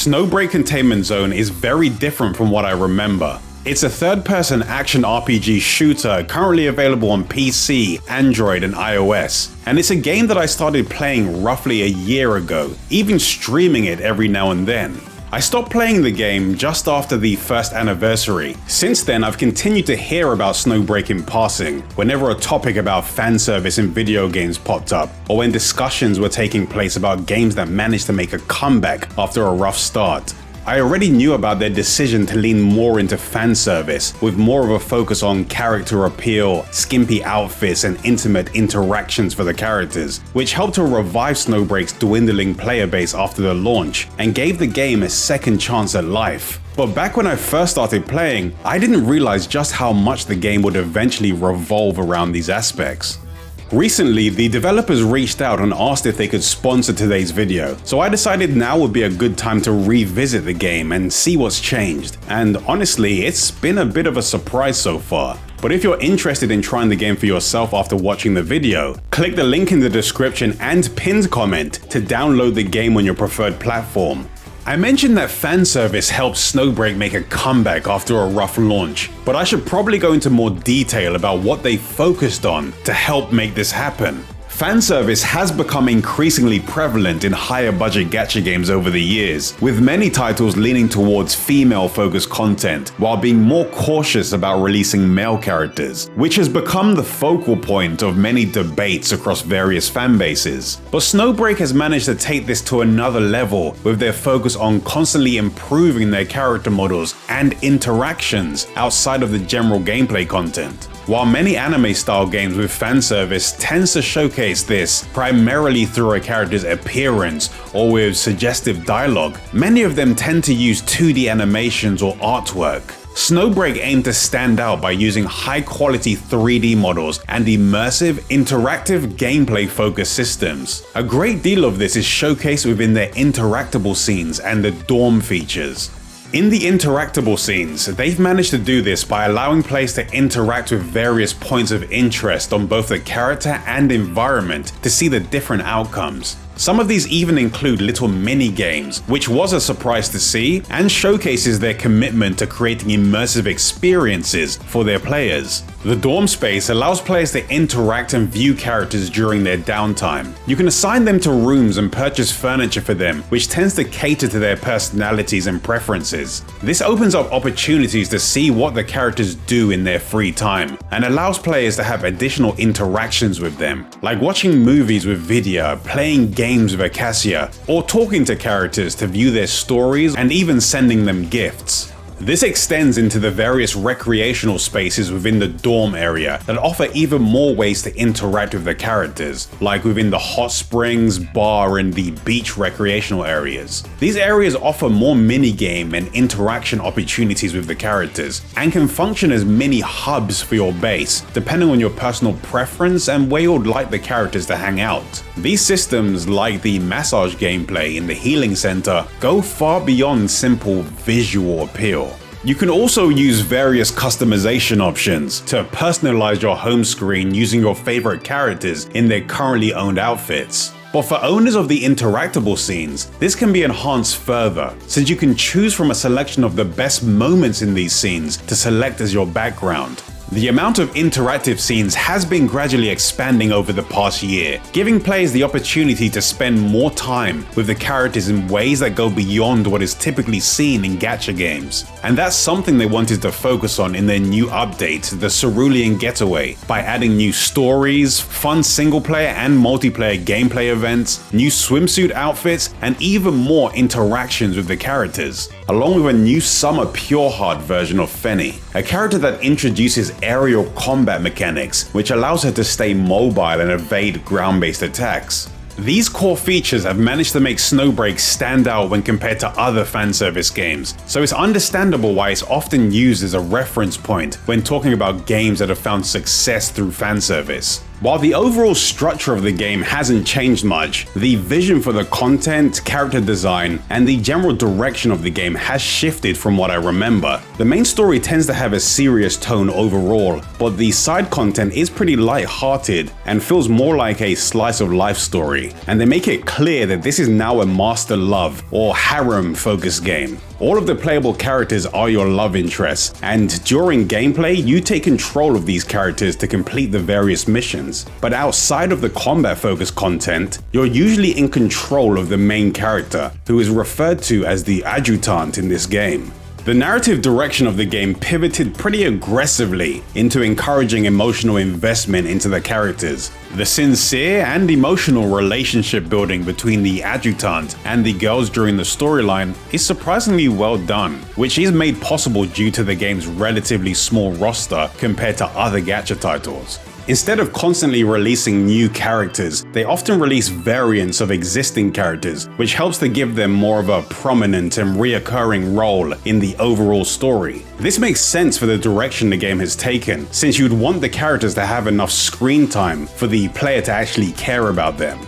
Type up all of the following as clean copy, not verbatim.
Snowbreak Containment Zone is very different from what I remember. It's a third-person action RPG shooter currently available on PC, Android, and iOS, and it's a game that I started playing roughly a year ago, even streaming it every now and then. I stopped playing the game just after the first anniversary. Since then, I've continued to hear about Snowbreak in passing, whenever a topic about fan service in video games popped up, or when discussions were taking place about games that managed to make a comeback after a rough start. I already knew about their decision to lean more into fan service, with more of a focus on character appeal, skimpy outfits, and intimate interactions for the characters, which helped to revive Snowbreak's dwindling player base after the launch, and gave the game a second chance at life. But back when I first started playing, I didn't realize just how much the game would eventually revolve around these aspects. Recently, the developers reached out and asked if they could sponsor today's video, so I decided now would be a good time to revisit the game and see what's changed, and honestly, it's been a bit of a surprise so far. But if you're interested in trying the game for yourself after watching the video, click the link in the description and pinned comment to download the game on your preferred platform. I mentioned that fan service helped Snowbreak make a comeback after a rough launch, but I should probably go into more detail about what they focused on to help make this happen. Fan service has become increasingly prevalent in higher budget gacha games over the years, with many titles leaning towards female-focused content while being more cautious about releasing male characters, which has become the focal point of many debates across various fan bases. But Snowbreak has managed to take this to another level with their focus on constantly improving their character models and interactions outside of the general gameplay content. While many anime-style games with fan service tends to showcase this primarily through a character's appearance or with suggestive dialogue, many of them tend to use 2D animations or artwork. Snowbreak aimed to stand out by using high-quality 3D models and immersive, interactive gameplay-focused systems. A great deal of this is showcased within their interactable scenes and the dorm features. In the interactable scenes, they've managed to do this by allowing players to interact with various points of interest on both the character and environment to see the different outcomes. Some of these even include little mini-games, which was a surprise to see and showcases their commitment to creating immersive experiences for their players. The dorm space allows players to interact and view characters during their downtime. You can assign them to rooms and purchase furniture for them, which tends to cater to their personalities and preferences. This opens up opportunities to see what the characters do in their free time, and allows players to have additional interactions with them, like watching movies with Vidya, playing games with Acacia, or talking to characters to view their stories and even sending them gifts. This extends into the various recreational spaces within the dorm area that offer even more ways to interact with the characters, like within the hot springs, bar, and the beach recreational areas. These areas offer more minigame and interaction opportunities with the characters, and can function as mini hubs for your base, depending on your personal preference and where you'd like the characters to hang out. These systems, like the massage gameplay in the healing center, go far beyond simple visual appeal. You can also use various customization options to personalize your home screen using your favorite characters in their currently owned outfits. But for owners of the interactable scenes, this can be enhanced further, since you can choose from a selection of the best moments in these scenes to select as your background. The amount of interactive scenes has been gradually expanding over the past year, giving players the opportunity to spend more time with the characters in ways that go beyond what is typically seen in gacha games. And that's something they wanted to focus on in their new update, the Cerulean Getaway, by adding new stories, fun single-player and multiplayer gameplay events, new swimsuit outfits, and even more interactions with the characters, along with a new summer Pure Heart version of Fenny, a character that introduces aerial combat mechanics, which allows her to stay mobile and evade ground-based attacks. These core features have managed to make Snowbreak stand out when compared to other fanservice games, so it's understandable why it's often used as a reference point when talking about games that have found success through fanservice. While the overall structure of the game hasn't changed much, the vision for the content, character design, and the general direction of the game has shifted from what I remember. The main story tends to have a serious tone overall, but the side content is pretty light-hearted and feels more like a slice of life story, and they make it clear that this is now a master love or harem-focused game. All of the playable characters are your love interests, and during gameplay, you take control of these characters to complete the various missions. But outside of the combat-focused content, you're usually in control of the main character, who is referred to as the adjutant in this game. The narrative direction of the game pivoted pretty aggressively into encouraging emotional investment into the characters. The sincere and emotional relationship building between the adjutant and the girls during the storyline is surprisingly well done, which is made possible due to the game's relatively small roster compared to other gacha titles. Instead of constantly releasing new characters, they often release variants of existing characters, which helps to give them more of a prominent and reoccurring role in the overall story. This makes sense for the direction the game has taken, since you'd want the characters to have enough screen time for the player to actually care about them.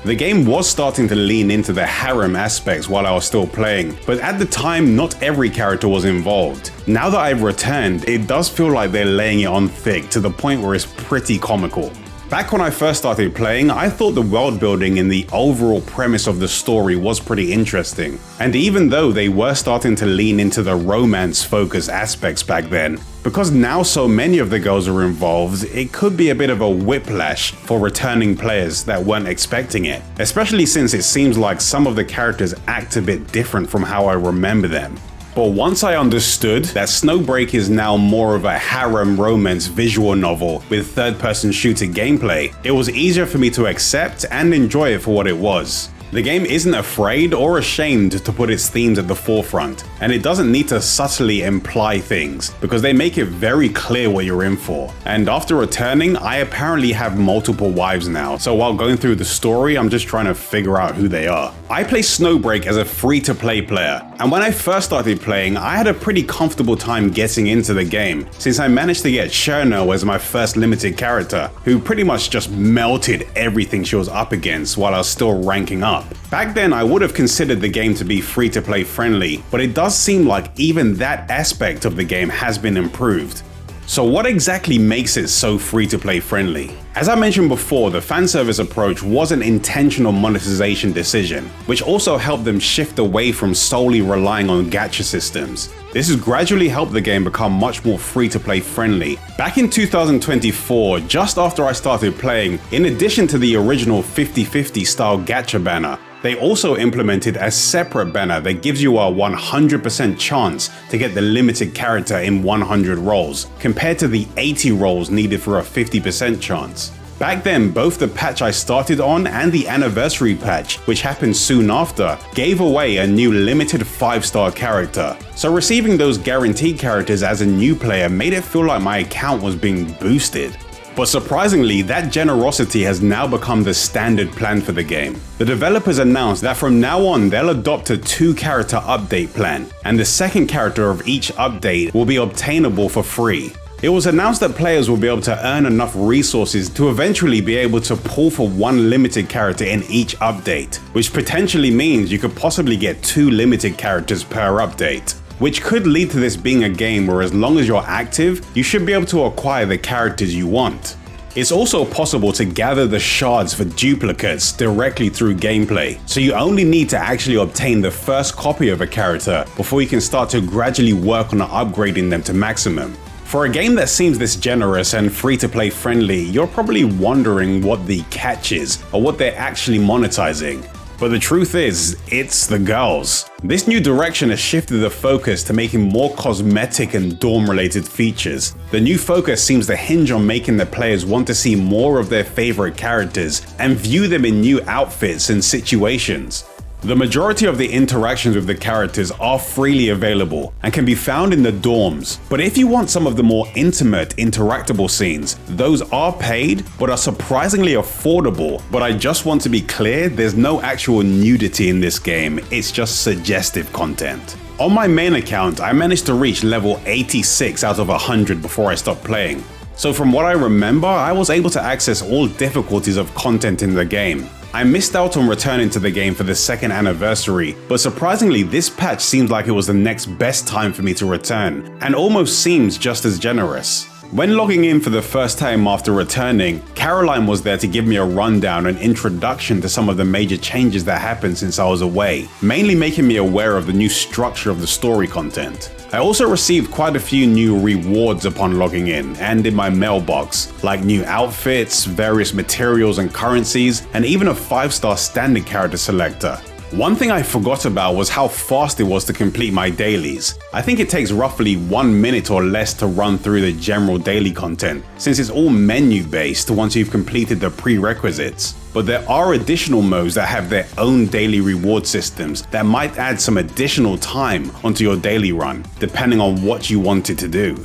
The game was starting to lean into the harem aspects while I was still playing, but at the time not every character was involved. Now that I've returned, it does feel like they're laying it on thick to the point where it's pretty comical. Back when I first started playing, I thought the world building and the overall premise of the story was pretty interesting. And even though they were starting to lean into the romance-focused aspects back then, because now so many of the girls are involved, it could be a bit of a whiplash for returning players that weren't expecting it, especially since it seems like some of the characters act a bit different from how I remember them. But once I understood that Snowbreak is now more of a harem romance visual novel with third-person shooter gameplay, it was easier for me to accept and enjoy it for what it was. The game isn't afraid or ashamed to put its themes at the forefront, and it doesn't need to subtly imply things, because they make it very clear what you're in for. And after returning, I apparently have multiple wives now, so while going through the story, I'm just trying to figure out who they are. I play Snowbreak as a free-to-play player, and when I first started playing, I had a pretty comfortable time getting into the game, since I managed to get Cherno as my first limited character, who pretty much just melted everything she was up against while I was still ranking up. Back then, I would have considered the game to be free-to-play friendly, but it does seem like even that aspect of the game has been improved. So what exactly makes it so free-to-play friendly? As I mentioned before, the fanservice approach was an intentional monetization decision, which also helped them shift away from solely relying on gacha systems. This has gradually helped the game become much more free-to-play friendly. Back in 2024, just after I started playing, in addition to the original 50-50 style gacha banner, they also implemented a separate banner that gives you a 100% chance to get the limited character in 100 rolls, compared to the 80 rolls needed for a 50% chance. Back then, both the patch I started on and the anniversary patch, which happened soon after, gave away a new limited 5-star character. So receiving those guaranteed characters as a new player made it feel like my account was being boosted. But surprisingly, that generosity has now become the standard plan for the game. The developers announced that from now on they'll adopt a 2-character update plan, and the second character of each update will be obtainable for free. It was announced that players will be able to earn enough resources to eventually be able to pull for 1 limited character in each update, which potentially means you could possibly get 2 limited characters per update. Which could lead to this being a game where as long as you're active, you should be able to acquire the characters you want. It's also possible to gather the shards for duplicates directly through gameplay, so you only need to actually obtain the first copy of a character before you can start to gradually work on upgrading them to maximum. For a game that seems this generous and free-to-play friendly, you're probably wondering what the catch is, or what they're actually monetizing. But the truth is, it's the girls. This new direction has shifted the focus to making more cosmetic and dorm-related features. The new focus seems to hinge on making the players want to see more of their favorite characters and view them in new outfits and situations. The majority of the interactions with the characters are freely available and can be found in the dorms, but if you want some of the more intimate, interactable scenes, those are paid but are surprisingly affordable. But I just want to be clear, there's no actual nudity in this game, it's just suggestive content. On my main account, I managed to reach level 86 out of 100 before I stopped playing. So from what I remember, I was able to access all difficulties of content in the game. I missed out on returning to the game for the 2nd anniversary, but surprisingly this patch seems like it was the next best time for me to return, and almost seems just as generous. When logging in for the first time after returning, Caroline was there to give me a rundown and introduction to some of the major changes that happened since I was away, mainly making me aware of the new structure of the story content. I also received quite a few new rewards upon logging in and in my mailbox, like new outfits, various materials and currencies, and even a 5-star standard character selector. One thing I forgot about was how fast it was to complete my dailies. I think it takes roughly 1 minute or less to run through the general daily content, since it's all menu based once you've completed the prerequisites. But there are additional modes that have their own daily reward systems that might add some additional time onto your daily run, depending on what you wanted to do.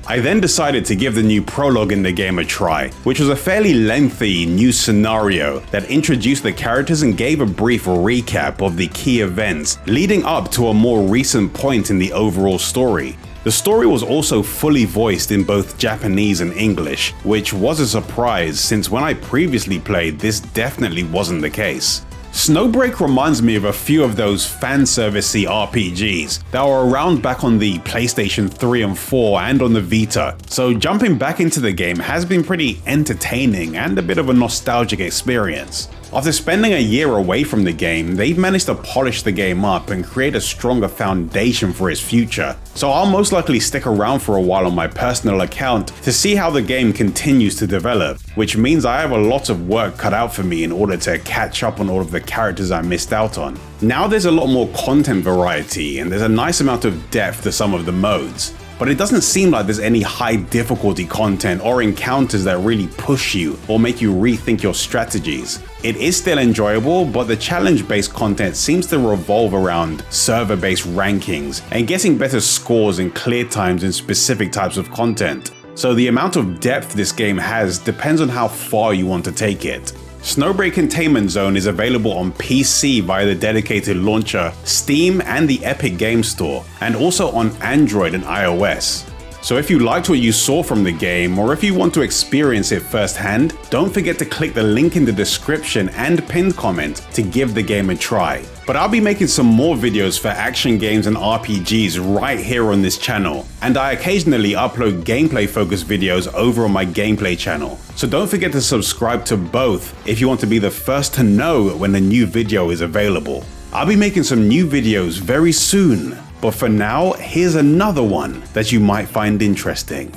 I then decided to give the new prologue in the game a try, which was a fairly lengthy new scenario that introduced the characters and gave a brief recap of the key events leading up to a more recent point in the overall story. The story was also fully voiced in both Japanese and English, which was a surprise since when I previously played this definitely wasn't the case. Snowbreak reminds me of a few of those fanservice-y RPGs that were around back on the PlayStation 3 and 4 and on the Vita, so jumping back into the game has been pretty entertaining and a bit of a nostalgic experience. After spending a year away from the game, they've managed to polish the game up and create a stronger foundation for its future, so I'll most likely stick around for a while on my personal account to see how the game continues to develop, which means I have a lot of work cut out for me in order to catch up on all of the characters I missed out on. Now there's a lot more content variety and there's a nice amount of depth to some of the modes, but it doesn't seem like there's any high difficulty content or encounters that really push you or make you rethink your strategies. It is still enjoyable, but the challenge-based content seems to revolve around server-based rankings and getting better scores and clear times in specific types of content. So the amount of depth this game has depends on how far you want to take it. Snowbreak Containment Zone is available on PC via the dedicated launcher, Steam and the Epic Games Store, and also on Android and iOS. So if you liked what you saw from the game, or if you want to experience it firsthand, don't forget to click the link in the description and pinned comment to give the game a try. But I'll be making some more videos for action games and RPGs right here on this channel, and I occasionally upload gameplay focused videos over on my gameplay channel. So don't forget to subscribe to both if you want to be the first to know when a new video is available. I'll be making some new videos very soon, but for now, here's another one that you might find interesting.